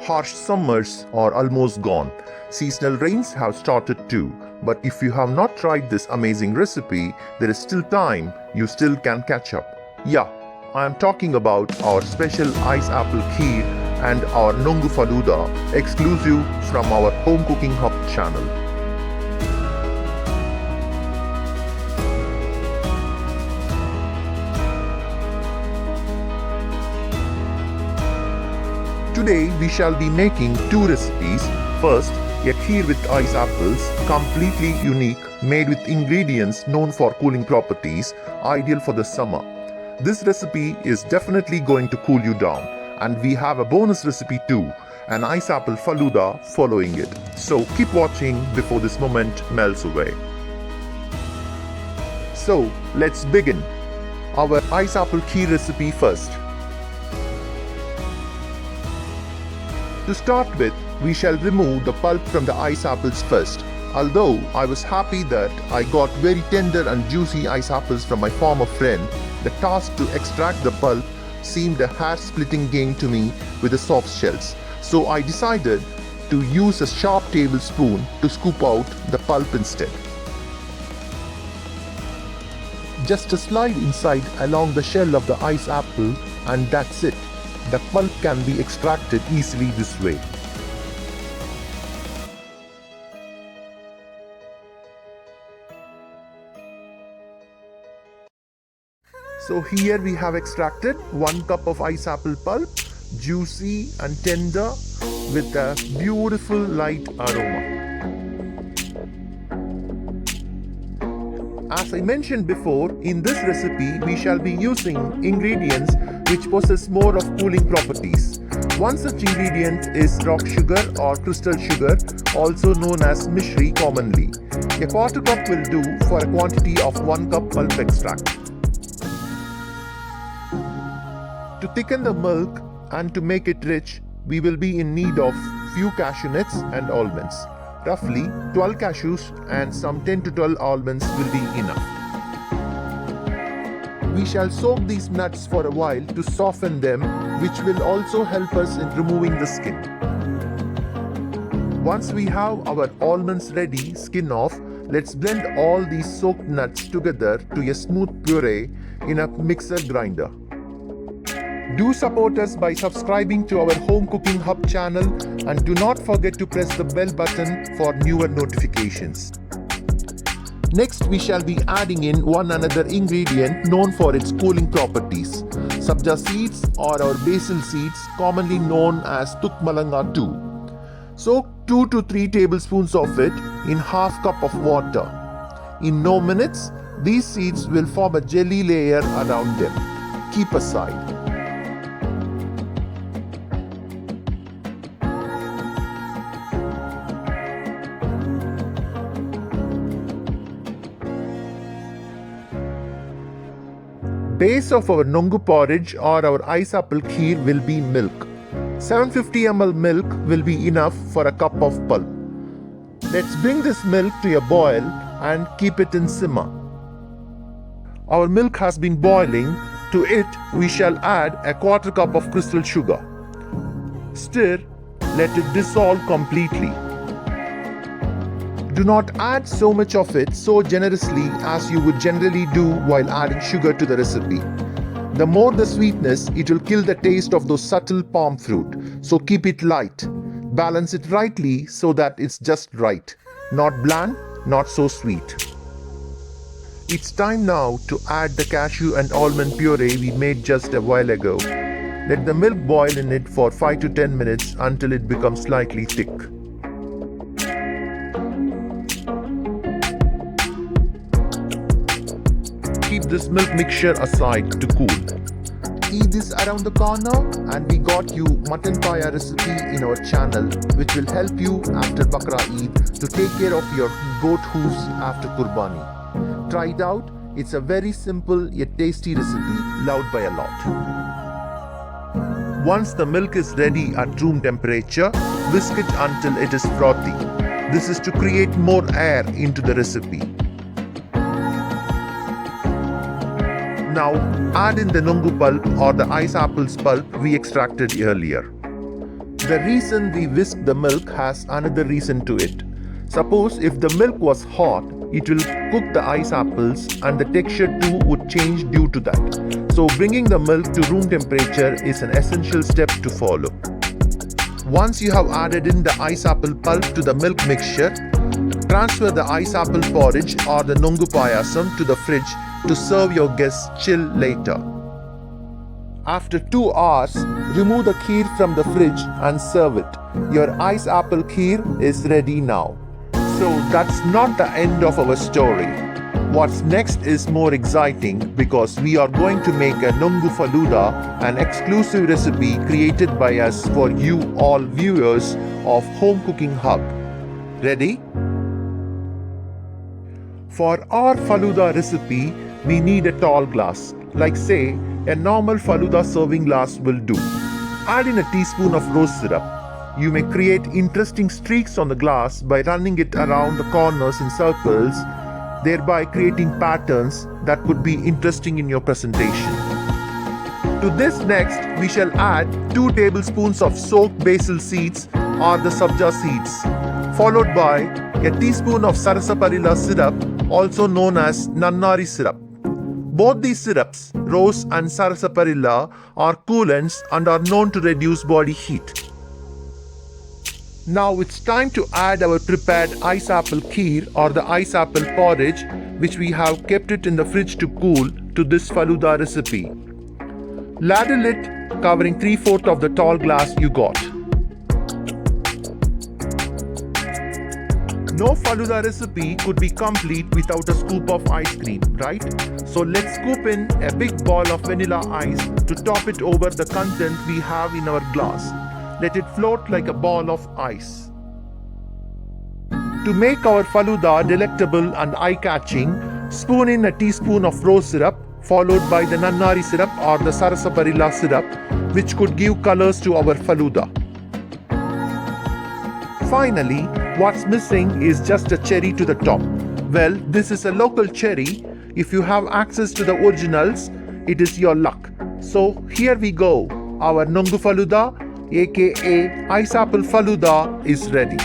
Harsh summers are almost gone. Seasonal rains have started too. But if you have not tried this amazing recipe, there is still time. You still can catch up. Yeah, I am talking about our special Ice Apple Kheer and our Nongu Falooda, exclusive from our Home Cooking Hub channel. Today we shall be making two recipes. First, a kheer with ice apples, completely unique, made with ingredients known for cooling properties, ideal for the summer. This recipe is definitely going to cool you down, and we have a bonus recipe too, an Ice Apple Falooda following it. So keep watching before this moment melts away. So let's begin. Our Ice Apple Kheer recipe first. To start with, we shall remove the pulp from the ice apples first. Although I was happy that I got very tender and juicy ice apples from my former friend, the task to extract the pulp seemed a hair-splitting game to me with the soft shells. So I decided to use a sharp tablespoon to scoop out the pulp instead. Just a slide inside along the shell of the ice apple and that's it. The pulp can be extracted easily this way. So here we have extracted 1 cup of ice apple pulp, juicy and tender with a beautiful light aroma. As I mentioned before, in this recipe we shall be using ingredients which possess more of cooling properties. One such ingredient is rock sugar or crystal sugar, also known as mishri commonly. A quarter cup will do for a quantity of 1 cup pulp extract. To thicken the milk and to make it rich, we will be in need of few cashew nuts and almonds. Roughly 12 cashews and some 10 to 12 almonds will be enough. We shall soak these nuts for a while to soften them, which will also help us in removing the skin. Once we have our almonds ready, skin off, let's blend all these soaked nuts together to a smooth puree in a mixer grinder. Do support us by subscribing to our Home Cooking Hub channel and do not forget to press the bell button for newer notifications. Next, we shall be adding in one another ingredient known for its cooling properties. Sabja seeds or our basil seeds, commonly known as tukmalanga too. Soak 2 to 3 tablespoons of it in half cup of water. In no minutes, these seeds will form a jelly layer around them. Keep aside. Base of our Nongu porridge or our Ice Apple Kheer will be milk. 750 ml milk will be enough for a cup of pulp. Let's bring this milk to a boil and keep it in simmer. Our milk has been boiling. To it, we shall add a quarter cup of crystal sugar. Stir, let it dissolve completely. Do not add so much of it so generously as you would generally do while adding sugar to the recipe. The more the sweetness, it will kill the taste of those subtle palm fruit. So keep it light. Balance it rightly so that it's just right. Not bland, not so sweet. It's time now to add the cashew and almond puree we made just a while ago. Let the milk boil in it for 5 to 10 minutes until it becomes slightly thick. Keep this milk mixture aside to cool. Eid is around the corner and we got you mutton paya recipe in our channel which will help you after Bakra Eid to take care of your goat hooves after Qurbani. Try it out, it's a very simple yet tasty recipe loved by a lot. Once the milk is ready at room temperature, whisk it until it is frothy. This is to create more air into the recipe. Now add in the Nongu pulp or the ice apple's pulp we extracted earlier. The reason we whisk the milk has another reason to it. Suppose if the milk was hot, it will cook the ice apples and the texture too would change due to that. So bringing the milk to room temperature is an essential step to follow. Once you have added in the ice apple pulp to the milk mixture, transfer the ice apple porridge or the Nongu Payasam to the fridge to serve your guests chill later. After 2 hours, remove the kheer from the fridge and serve it. Your ice apple kheer is ready now. So that's not the end of our story. What's next is more exciting because we are going to make a Nungu Falooda, an exclusive recipe created by us for you all viewers of Home Cooking Hub. Ready? For our Falooda recipe, we need a tall glass. Like say, a normal Falooda serving glass will do. Add in a teaspoon of rose syrup. You may create interesting streaks on the glass by running it around the corners in circles, thereby creating patterns that could be interesting in your presentation. To this next, we shall add 2 tablespoons of soaked basil seeds or the sabja seeds, followed by a teaspoon of sarsaparilla syrup, also known as nannari syrup. Both these syrups, rose and sarsaparilla, are coolants and are known to reduce body heat. Now it's time to add our prepared Ice Apple Kheer or the Ice Apple Porridge, which we have kept it in the fridge to cool, to this Falooda recipe. Ladle it, covering 3/4 of the tall glass you got. No Falooda recipe could be complete without a scoop of ice cream, right? So let's scoop in a big ball of vanilla ice to top it over the content we have in our glass. Let it float like a ball of ice. To make our Falooda delectable and eye-catching, spoon in a teaspoon of rose syrup, followed by the nannari syrup or the sarsaparilla syrup, which could give colors to our Falooda. Finally, what's missing is just a cherry to the top. Well, this is a local cherry. If you have access to the originals, it is your luck. So here we go. Our Nongu Falooda, aka Ice Apple Falooda, is ready.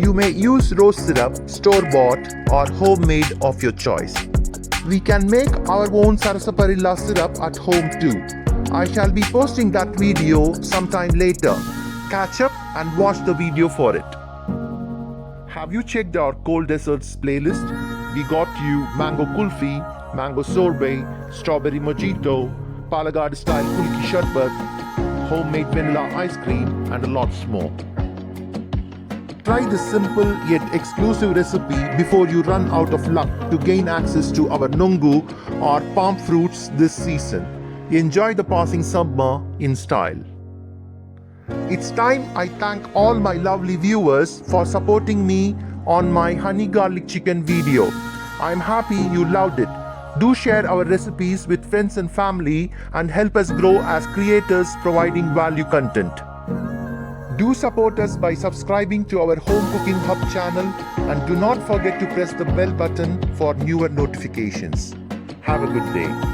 You may use rose syrup, store-bought or homemade of your choice. We can make our own sarsaparilla syrup at home too. I shall be posting that video sometime later. Catch up and watch the video for it. Have you checked our cold desserts playlist? We got you mango kulfi, mango sorbet, strawberry mojito, Palagad style kulki sharbat, homemade vanilla ice cream, and lots more. Try this simple yet exclusive recipe before you run out of luck to gain access to our Nungu or palm fruits this season. Enjoy the passing summer in style. It's time I thank all my lovely viewers for supporting me on my honey garlic chicken video. I'm happy you loved it. Do share our recipes with friends and family and help us grow as creators providing value content. Do support us by subscribing to our Home Cooking Hub channel and do not forget to press the bell button for newer notifications. Have a good day.